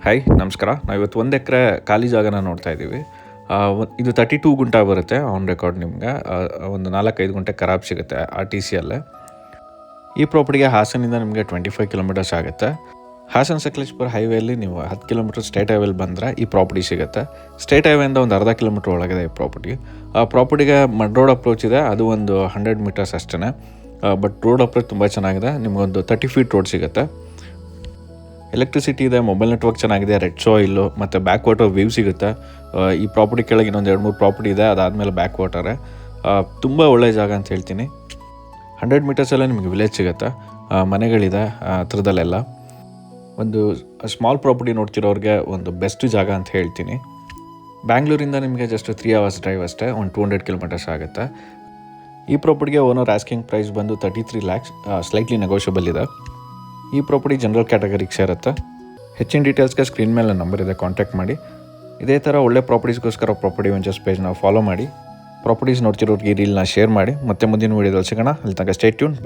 Hi ನಮಸ್ಕಾರ. ನಾವು ಇವತ್ತು 1 ಎಕರೆ ಖಾಲಿ ಜಾಗನ ನೋಡ್ತಾ ಇದ್ದೀವಿ. ಇದು 32 ಗುಂಟಾ ಬರುತ್ತೆ ಆನ್ ರೆಕಾರ್ಡ್ ನಿಮ್ಗೆ. ಒಂದು 4-5 ಗುಂಟೆ ಖರಾಬ್ ಸಿಗುತ್ತೆ RTCಯಲ್ಲೇ. ಈ ಪ್ರಾಪರ್ಟಿಗೆ ಹಾಸನಿಂದ ನಿಮಗೆ 25 ಕಿಲೋಮೀಟರ್ಸ್ ಆಗುತ್ತೆ. ಹಾಸನ್ ಸಕಲೇಶ್ಪುರ ಹೈವೇಲಿ ನೀವು 10 ಕಿಲೋಮೀಟರ್ ಸ್ಟೇಟ್ ಹೈವೇಲಿ ಬಂದರೆ ಈ ಪ್ರಾಪರ್ಟಿ ಸಿಗುತ್ತೆ. ಸ್ಟೇಟ್ ಹೈವೇಯಿಂದ ಒಂದು ಅರ್ಧ ಕಿಲೋಮೀಟರ್ ಒಳಗಿದೆ ಈ ಪ್ರಾಪರ್ಟಿ. ಆ ಪ್ರಾಪರ್ಟಿಗೆ ಮಡ್ ರೋಡ್ ಅಪ್ರೋಚ್ ಇದೆ, ಅದು ಒಂದು 100 ಮೀಟರ್ಸ್ ಅಷ್ಟೇ. ಬಟ್ ರೋಡ್ ಅಪ್ರೋಚ್ ತುಂಬ ಚೆನ್ನಾಗಿದೆ. ನಿಮಗೊಂದು 30 ಫೀಟ್ ರೋಡ್ ಸಿಗುತ್ತೆ. ಎಲೆಕ್ಟ್ರಿಸಿಟಿ ಇದೆ, ಮೊಬೈಲ್ ನೆಟ್ವರ್ಕ್ ಚೆನ್ನಾಗಿದೆ, ರೆಡ್ ಸಾಯಿಲು ಮತ್ತು ಬ್ಯಾಕ್ ವಾಟರ್ ವ್ಯೂ ಸಿಗುತ್ತೆ. ಈ ಪ್ರಾಪರ್ಟಿ ಕೆಳಗೆ ಇನ್ನೊಂದು 2-3 ಪ್ರಾಪರ್ಟಿ ಇದೆ, ಅದಾದಮೇಲೆ ಬ್ಯಾಕ್ ವಾಟರೇ. ತುಂಬ ಒಳ್ಳೆಯ ಜಾಗ ಅಂತ ಹೇಳ್ತೀನಿ. 100 ಮೀಟರ್ಸಲ್ಲೇ ನಿಮಗೆ ವಿಲೇಜ್ ಸಿಗುತ್ತೆ, ಮನೆಗಳಿದೆ ಹತ್ರದಲ್ಲೆಲ್ಲ. ಒಂದು ಸ್ಮಾಲ್ ಪ್ರಾಪರ್ಟಿ ನೋಡ್ತಿರೋರಿಗೆ ಒಂದು ಬೆಸ್ಟ್ ಜಾಗ ಅಂತ ಹೇಳ್ತೀನಿ. ಬ್ಯಾಂಗ್ಳೂರಿಂದ ನಿಮಗೆ ಜಸ್ಟ್ 3 ಅವರ್ಸ್ ಡ್ರೈವ್ ಅಷ್ಟೇ, ಒಂದು 200 ಕಿಲೋಮೀಟರ್ಸ್ ಆಗುತ್ತೆ. ಈ ಪ್ರಾಪರ್ಟಿಗೆ ಓನರ್ ಆಸ್ಕಿಂಗ್ ಪ್ರೈಸ್ ಬಂದು 33 lakhs, ಸ್ಲೈಟ್ಲಿ ನೆಗೋಷಿಯಬಲ್ ಇದೆ. ಈ ಪ್ರಾಪರ್ಟಿ ಜನರಲ್ ಕ್ಯಾಟಗರಿಗೆ ಸೇರುತ್ತೆ. ಹೆಚ್ಚಿನ ಡೀಟೇಲ್ಸ್ಗೆ ಸ್ಕ್ರೀನ್ ಮೇಲೆ ನಂಬರ್ ಇದೆ, ಕಾಂಟ್ಯಾಕ್ಟ್ ಮಾಡಿ. ಇದೇ ಥರ ಒಳ್ಳೆ ಪ್ರಾಪರ್ಟೀಸ್ಗೋಸ್ಕರ ಪ್ರಾಪರ್ಟಿ ವೆಂಚರ್ಸ್ ಪೇಜ್ನ ಫಾಲೋ ಮಾಡಿ. ಪ್ರಾಪರ್ಟೀಸ್ ನೋಡ್ತಿರೋರಿಗೆ ಈ ರೀಲ್ನ ಶೇರ್ ಮಾಡಿ. ಮತ್ತೆ ಮುಂದಿನ ವೀಡಿಯೋದಲ್ಲಿ ಸಿಗೋಣ. ಅಲ್ಲಿ ತನಕ ಸ್ಟೇ ಟ್ಯೂನ್.